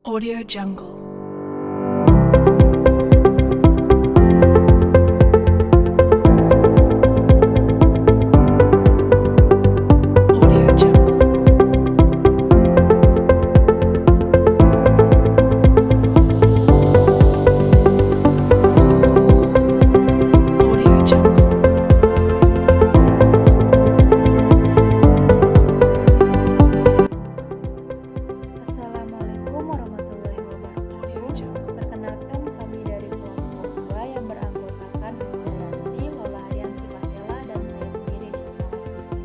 Audio Jungle. Audio Jungle. Audio Jungle. Assalamualaikum warahmatullahi Audio wabarakatuh. Jungle. Perkenalkan kami dari kelompok 2 yang beranggotakan Rizky, Lola Arianti Pastela, dan saya sendiri Syahnawati.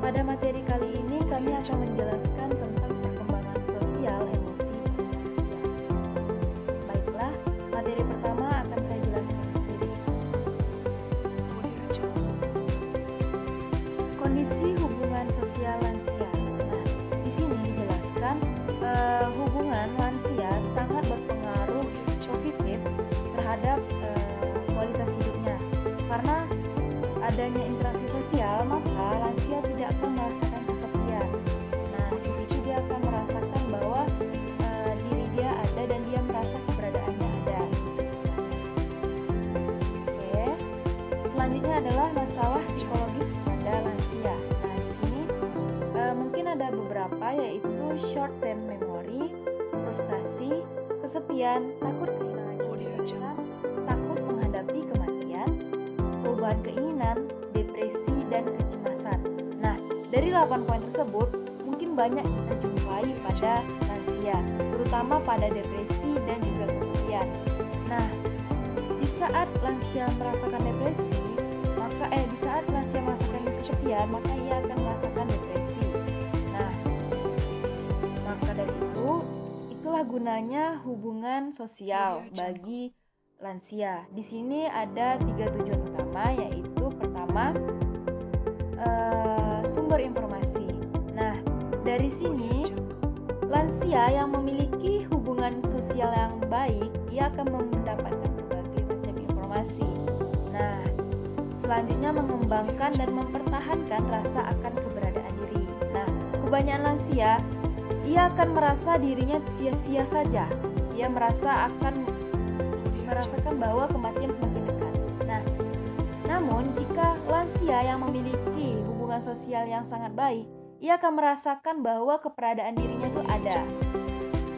Pada materi kali ini kami akan menjelaskan tentang perkembangan sosial emosi manusia. Baiklah, materi pertama akan saya jelaskan sendiri. Audio Jungle. Kondisi hubungan sosial lansia. Nah, di sini dijelaskan hubungan lansia sangat berpengaruh positif terhadap kualitas hidupnya. Karena adanya interaksi sosial, maka lansia tidak akan merasakan kesepian. Nah, di situ dia akan merasakan bahwa diri dia ada dan dia merasa keberadaannya ada di sekitarnya. Oke. Selanjutnya adalah masalah psikologis pada lansia. Nah, di sini mungkin ada beberapa, yaitu short term memory, frustasi, kesepian, takut kehilangan kebebasan, takut menghadapi kematian, perubahan keinginan, depresi, dan kecemasan. Nah, dari 8 poin tersebut mungkin banyak kita jumpai pada lansia, terutama pada depresi dan juga kesepian. Nah, di saat lansia merasakan depresi, di saat lansia merasakan kesepian, maka ia akan merasakan depresi. Nah, maka dari itu, itulah gunanya hubungan sosial bagi lansia. Di sini ada 3 tujuan utama, yaitu pertama, sumber informasi. Nah, dari sini lansia yang memiliki hubungan sosial yang baik, ia akan mendapatkan berbagai macam informasi. Nah, selanjutnya mengembangkan dan mempertahankan rasa akan keberadaan diri. Nah, kebanyakan lansia, ia akan merasa dirinya sia-sia saja. Ia merasakan bahwa kematian semakin dekat. Nah, namun jika lansia yang memiliki hubungan sosial yang sangat baik, ia akan merasakan bahwa keberadaan dirinya itu ada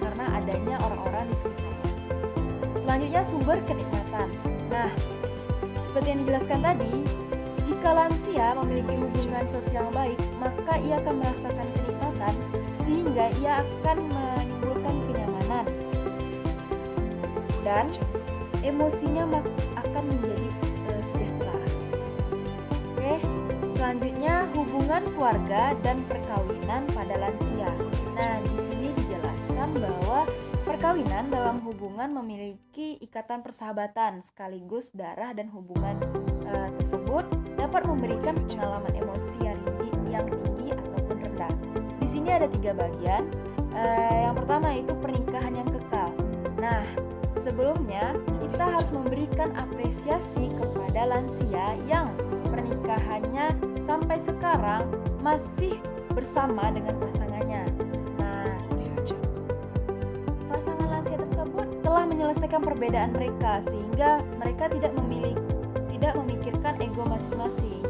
karena adanya orang-orang di sekitarnya. Selanjutnya, sumber kenikmatan. Nah, seperti yang dijelaskan tadi, jika lansia memiliki hubungan sosial yang baik, maka ia akan merasakan kenikmatan sehingga ia akan menimbulkan kenyamanan dan emosinya akan menjadi sejahtera. Oke, selanjutnya hubungan keluarga dan perkawinan pada lansia. Nah, di sini dijelaskan bahwa perkawinan dalam hubungan memiliki ikatan persahabatan sekaligus darah, dan hubungan tersebut dapat memberikan pengalaman emosi yang tinggi ataupun rendah. Di sini ada 3 bagian. Yang pertama itu pernikahan yang kekal. Nah, sebelumnya kita harus memberikan apresiasi kepada lansia yang pernikahannya sampai sekarang masih bersama dengan pasangannya. Nah, pasangan lansia tersebut telah menyelesaikan perbedaan mereka sehingga mereka tidak memikirkan ego masing-masing,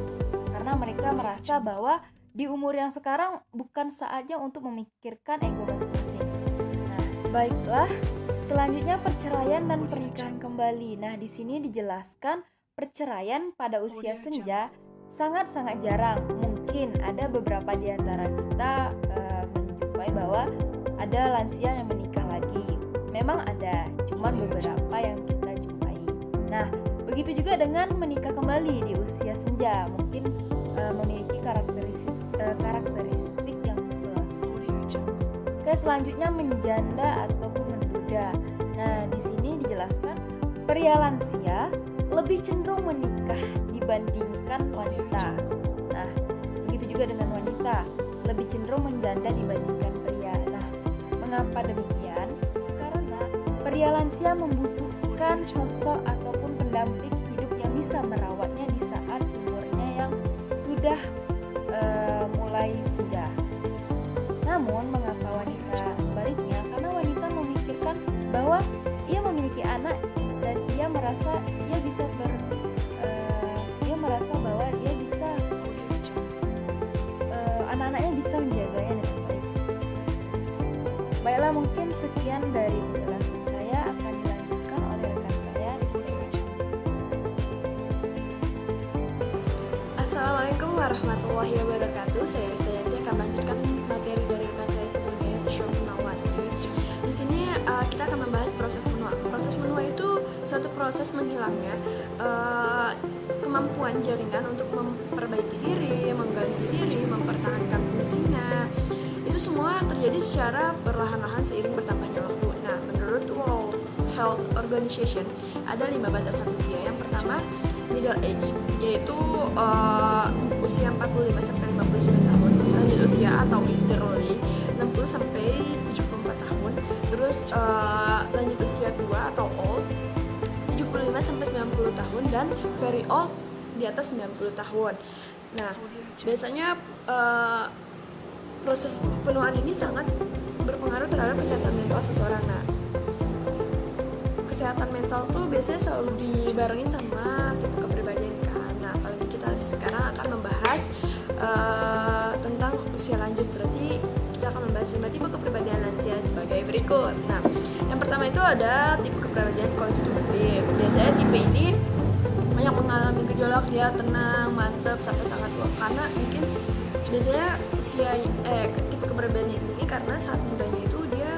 karena mereka merasa bahwa di umur yang sekarang bukan saatnya untuk memikirkan ego masing-masing. Nah, baiklah, selanjutnya perceraian dan pernikahan kembali. Nah, di sini dijelaskan perceraian pada usia senja sangat-sangat jarang. Mungkin ada beberapa di antara kita menjumpai bahwa ada lansia yang menikah lagi. Memang ada, cuman beberapa yang kita jumpai. Nah, begitu juga dengan menikah kembali di usia senja, mungkin memiliki karakteristik yang khusus. Oke, selanjutnya menjanda ataupun menduda. Nah, di sini dijelaskan pria lansia lebih cenderung menikah dibandingkan wanita. Nah, begitu juga dengan wanita, lebih cenderung menjanda dibandingkan pria. Nah, mengapa demikian? Karena pria lansia membutuhkan sosok ataupun pendamping hidup yang bisa merawatnya di saat umurnya yang sudah mulai senja. Namun, mengapa wanita sebaliknya? Karena wanita memiliki bahwa ia memiliki anak dan ia merasa bahwa dia bisa anak-anaknya bisa menjaganya dengan baik. Baiklah, mungkin sekian dari penjelasan saya, akan dilanjutkan oleh rekan saya di sini. Assalamualaikum warahmatullahi wabarakatuh. Saya Ristayanti akan melanjutkan materi dari rekan saya sebelumnya, yaitu Syarif Nawati. Di sini kita akan membahas proses menua. Proses menua itu suatu proses menghilangnya kemampuan jaringan untuk memperbaiki diri, mengganti diri, mempertahankan fungsinya. Itu semua terjadi secara perlahan-lahan seiring bertambahnya waktu. Nah, menurut World Health Organization ada 5 batasan usia. Yang pertama, middle age, yaitu usia 45 sampai 59 tahun. Lanjut usia atau elderly 60 sampai 74 tahun. Terus lanjut usia tua atau old 75 sampai 90 tahun, dan very old di atas 90 tahun. Nah, biasanya proses penuaan ini sangat berpengaruh terhadap kesehatan mental seseorang. Nah, kesehatan mental tuh biasanya selalu dibarengin sama tipe kepribadian kan. Nah, apalagi kita sekarang akan membahas tentang usia lanjut, berarti kita akan membahas 5 tipe kepribadian lansia sebagai berikut. Nah, yang pertama itu ada tipe kepribadian konstruktif. Biasanya tipe ini banyak mengalami gejolak, dia tenang, mantap sampai sangat tua, karena mungkin biasanya tipe kepribadian ini karena saat mudanya itu dia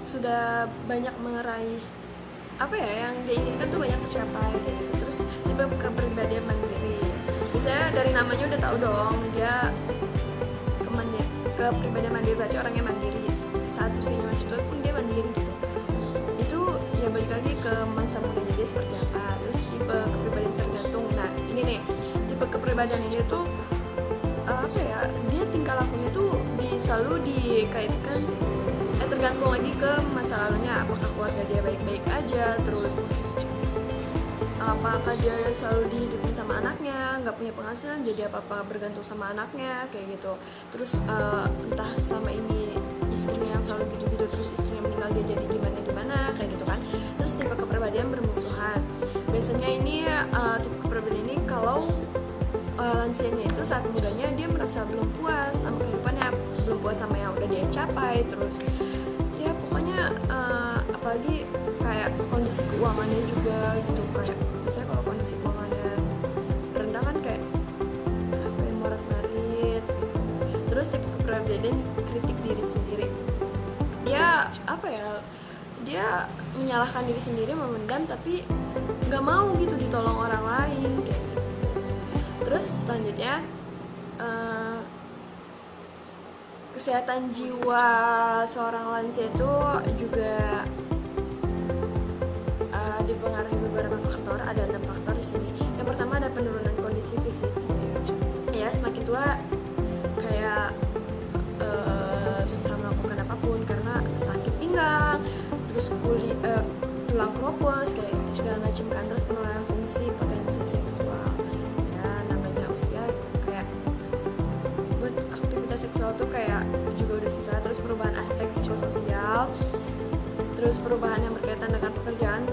sudah banyak meraih yang dia inginkan tuh banyak tercapai gitu. Terus tipe kepribadian mandiri, biasanya dari namanya udah tahu dong, dia kepribadian mandiri berarti orangnya mandiri. Saat usianya masih tua pun dia mandiri gitu. Itu ya balik lagi ke masa mudanya dia seperti apa. Terus tipe kepribadian tergantung. Nah, ini nih, tipe kepribadian ini tuh dia tingkah lakunya tuh selalu dikaitkan tergantung lagi ke masa lalunya, apakah keluarga dia baik-baik aja, terus apakah dia selalu dihidupin sama anaknya, nggak punya penghasilan jadi apa-apa bergantung sama anaknya kayak gitu. Terus entah sama ini istrinya yang selalu gitu-gitu, terus istrinya meninggal dia jadi gimana kayak gitu kan. Terus tipe kepribadian bermusuhan, biasanya ini tipe kepribadian ini kalau lansianya itu saat mudanya dia merasa belum puas sama kehidupannya, belum puas sama yang udah dia capai. Terus ya pokoknya apalagi kayak kondisi keuangannya juga gitu, kayak misalnya kalau kondisi keuangannya rendah kan kayak morat-marit gitu. Terus tipe kepribadian kritik diri sendiri, dia dia menyalahkan diri sendiri, memendam, tapi nggak mau gitu ditolong orang lain kayak gitu. Terus selanjutnya kesehatan jiwa seorang lansia itu juga dipengaruhi beberapa faktor. Ada 6 faktor di sini. Yang pertama ada penurunan kondisi fisik. Ya, semakin tua kayak susah melakukan apapun karena sakit pinggang, terus tulang keropos kayak segala macam kan. Terus penurunan fungsi potensi seksual. Ya, namanya usia kayak buat aktivitas seksual tuh kayak juga udah susah. Terus perubahan aspek psikososial, terus perubahan yang berkaitan dengan pekerjaan,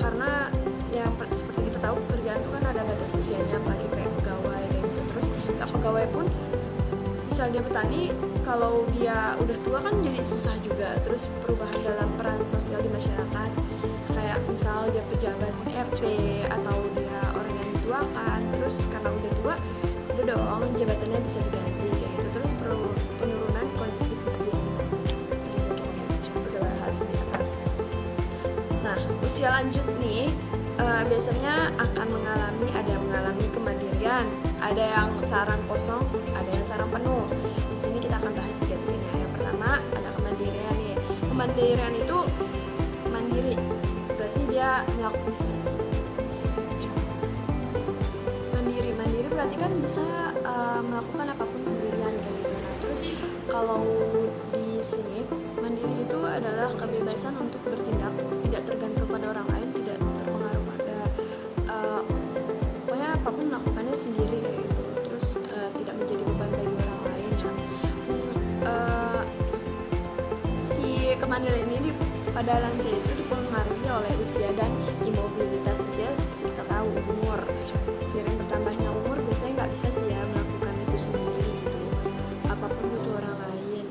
karena yang seperti kita tahu pekerjaan tuh kan ada batas usianya, apalagi kayak pegawai kayak gitu. Terus nggak pegawai pun, misal dia petani, kalau dia udah tua kan jadi susah juga. Terus perubahan dalam peran sosial di masyarakat, kayak misal dia pejabat RT atau dia orang yang dituakan, terus karena udah tua udah dong jabatannya bisa diganti kayak gitu. Terus penurunan kondisi fisik udah bahas di atas. Nah, usia lanjut nih biasanya akan ada yang mengalami kemandirian, ada yang sarang kosong, ada yang sarang penuh. Di sini kita akan bahas 3 tipenya. Yang pertama ada kemandirian nih. Kemandirian itu mandiri, berarti dia melakukan mandiri berarti kan bisa melakukan apapun sendirian kayak gitu. Nah, terus kalau di sini mandiri itu adalah kebebasan untuk bertindak, tidak tergantung pada orang lain, tidak terpengaruh pada pokoknya apapun melakukannya sendiri kayak gitu. Terus tidak menjadi beban bagi orang lain. Si kemandirian ini pada lansia itu dipengaruhi oleh usia dan imobilitas usia. Seperti kita tahu, umur, seiring bertambahnya umur biasanya nggak bisa sih ya melakukan itu sendiri gitu, apapun butuh orang lain.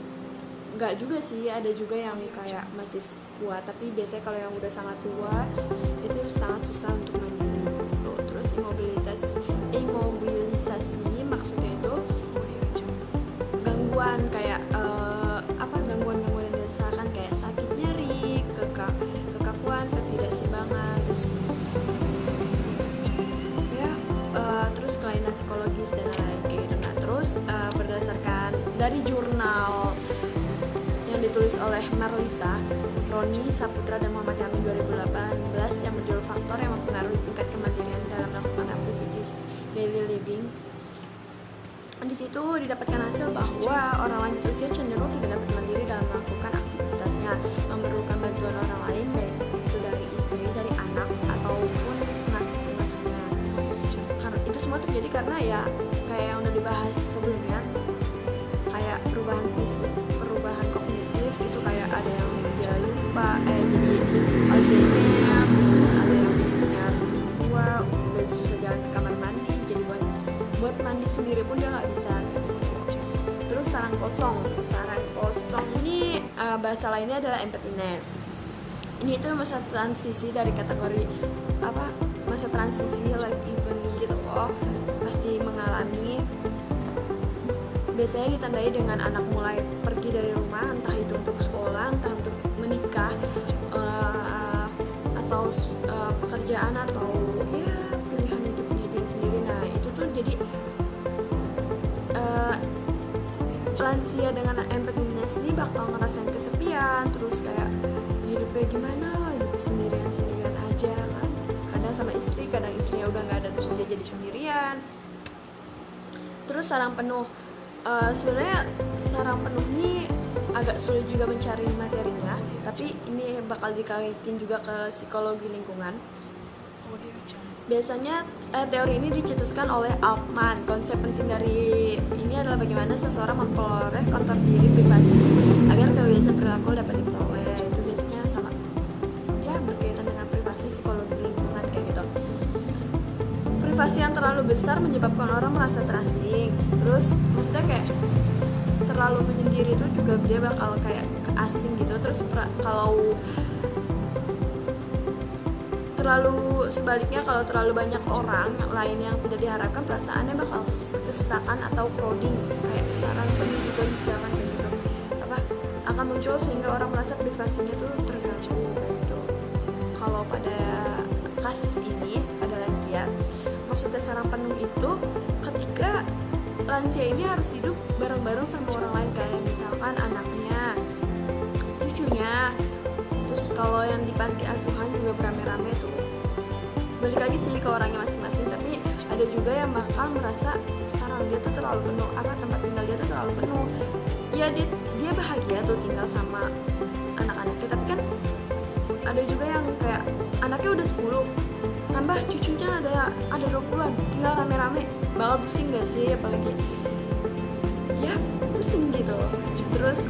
Nggak juga sih, ada juga yang kayak masih kuat, tapi biasanya kalau yang udah sangat tua itu sangat susah untuk mandiri gitu. Terus imobilisasi maksudnya itu gangguan kayak gangguan yang dirasakan kayak sakit, nyeri, kekakuan, ketidakseimbangan, terus ya terus kelainan psikologis dan lain-lain kayak gitu. Nah, terus berdasarkan dari jurnal yang ditulis oleh Marlita, Roni Saputra dan Muhammad Yamin 2018 yang berjudul Faktor yang mempengaruhi tingkat kemandirian dalam melakukan aktivitas daily living. Di situ didapatkan hasil bahwa orang lanjut usia cenderung tidak dapat mandiri dalam melakukan aktivitasnya, memerlukan bantuan orang lain, baik itu dari istri, dari anak, ataupun pengasuhnya. Karena itu semua terjadi karena ya kayak yang udah dibahas sebelumnya, kayak perubahan fisik, perubahan kognitif itu kayak ada yang dia lupa, jadi Alzheimer, terus ada yang fisiknya tua, udah susah jalan ke kamar mandi, jadi buat mandi sendiri pun dia nggak bisa gitu. Terus sarang kosong ini bahasa lainnya adalah emptiness. Ini itu masa transisi dari kategori masa transisi life event gitu loh, pasti mengalami. Biasanya ditandai dengan anak mulai pergi dari rumah, entah itu untuk sekolah, entah untuk menikah, atau pekerjaan, atau ya pilihan hidupnya dia sendiri. Nah itu tuh jadi lansia dengan emptiness ini bakal ngerasain kesepian, terus kayak hidupnya gimana, hidup sendirian aja kan, kadang sama istri, kadang istrinya udah nggak ada terus dia jadi sendirian. Terus sarang penuh, sebenarnya sarang penuh ini agak sulit juga mencari materinya, tapi ini bakal dikaitin juga ke psikologi lingkungan. Biasanya teori ini dicetuskan oleh Altman. Konsep penting dari ini adalah bagaimana seseorang memperoleh kontrol diri privasi agar kebebasan perilaku dapat diperoleh. Itu biasanya sama ya berkaitan dengan privasi, psikologi lingkungan kayak gitu. Privasi yang terlalu besar menyebabkan orang merasa terasing. Terus maksudnya kayak terlalu menyendiri itu juga dia bakal kayak asing gitu. Terus kalau terlalu sebaliknya, kalau terlalu banyak orang lain yang tidak diharapkan, perasaannya bakal kesesakan atau crowding, kayak sarang penuh juga misalkan kayak gitu akan muncul sehingga orang merasa privasinya tuh terganggu kayak gitu. Kalau pada kasus ini pada lansia, maksudnya sarang penuh itu ketika lansia ini harus hidup bareng-bareng sama orang lain, kayak misalkan anaknya, cucunya. Terus kalau yang di panti asuhan juga beramai-ramai tuh, balik lagi sih ke orangnya masing-masing, tapi ada juga yang bakal merasa sarang dia tuh terlalu penuh, tempat tinggal dia tuh terlalu penuh. Ya dia bahagia tuh tinggal sama anak-anaknya, tapi kan ada juga yang kayak anaknya udah 10 tambah cucunya ada 20-an, tinggal rame-rame, bakal pusing gak sih? Apalagi ya pusing gitu. Terus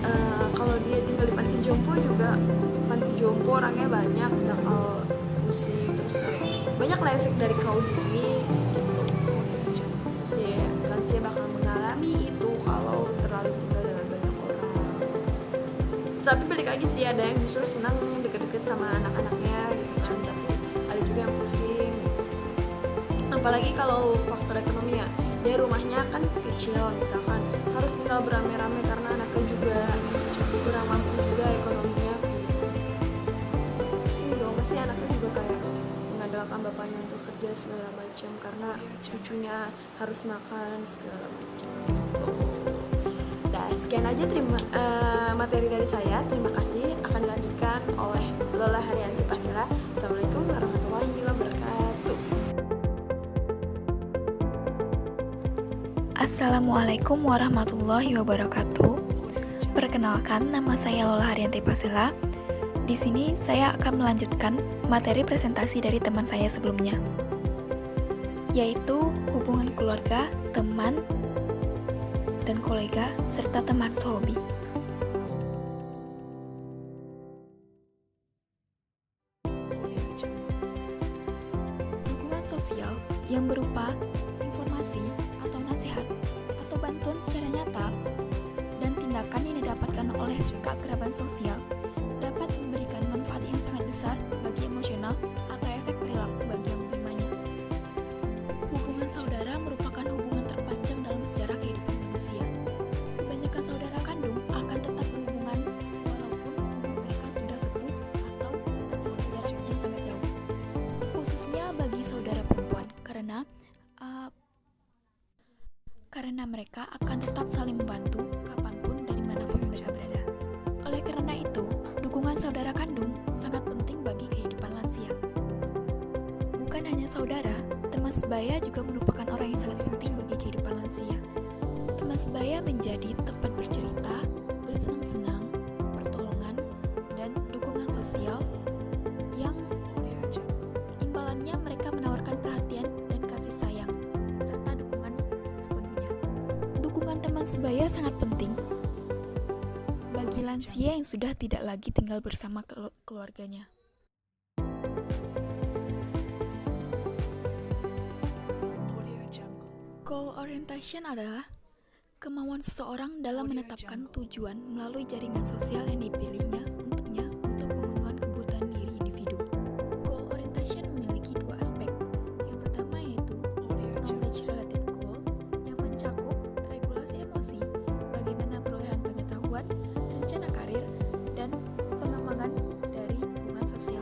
kalau dia tinggal di panti jompo juga, panti jompo orangnya banyak, bakal pusing. Terus banyak lah efek dari crowding ini gitu. Terus ya lansia bakal mengalami itu kalau terlalu tinggal dengan banyak orang. Tapi balik lagi sih, ada yang justru senang deket-deket sama anak-anaknya gitu kan, tapi ada juga yang pusing. Apalagi kalau faktor ekonomi ya, dia rumahnya kan kecil, misalkan harus tinggal beramai-ramai karena anaknya juga kurang mampu juga ekonominya. Pusing dong, pasti anaknya juga kayak mengandalkan bapaknya untuk kerja segala macam karena cucunya harus makan segala macam. Nah, sekian aja materi dari saya. Terima kasih. Akan dilanjutkan oleh Lola Haryanti Pasila. Assalamualaikum warahmatullahi wabarakatuh. Assalamualaikum warahmatullahi wabarakatuh. Perkenalkan, nama saya Lola Haryanti Pasila. Di sini saya akan melanjutkan materi presentasi dari teman saya sebelumnya, yaitu hubungan keluarga, teman, dan kolega, serta teman sehobi. sosial yang berupa informasi atau nasihat atau bantuan secara nyata dan tindakan yang didapatkan oleh keakraban sosial dapat memberikan manfaat yang sangat besar bagi emosional atau efek perilaku bagi yang menerimanya. Hubungan saudara merupakan hubungan terpanjang dalam sejarah kehidupan manusia. Kebanyakan saudara kandung akan tetap berhubungan walaupun umur mereka sudah sepuh atau terpisah jarak yang sangat jauh. Khususnya bagi saudara perempuan karena mereka akan tetap saling membantu kapanpun dari manapun mereka berada. Oleh karena itu, dukungan saudara kandung sangat penting bagi kehidupan lansia. Bukan hanya saudara, teman sebaya juga merupakan orang yang sangat penting bagi kehidupan lansia. Teman sebaya menjadi tempat bercerita, bersenang-senang, pertolongan, dan dukungan sosial yang imbalannya mereka menawarkan perhatian dan kasih sayang, serta dukungan sepenuhnya. Dukungan teman sebaya sangat penting bagi lansia yang sudah tidak lagi tinggal bersama keluarganya. Goal orientation adalah kemauan seseorang dalam menetapkan tujuan melalui jaringan sosial yang dipilihnya untuk pemenuhan kebutuhan diri individu. Goal orientation memiliki dua aspek. Yang pertama yaitu knowledge related goal yang mencakup regulasi emosi, bagaimana perolehan pengetahuan, rencana karir, dan pengembangan dari hubungan sosial.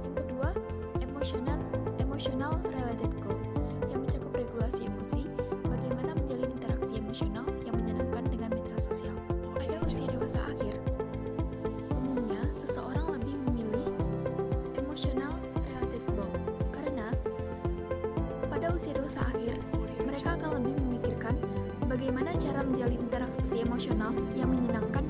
Yang kedua, emotional related goal yang mencakup regulasi emosi, bagaimana menjalin interaksi emosional yang menyenangkan dengan mitra sosial. Pada usia dewasa akhir, umumnya seseorang lebih memilih emotional related goal karena pada usia dewasa akhir, mereka akan lebih memikirkan bagaimana cara menjalin interaksi emosional yang menyenangkan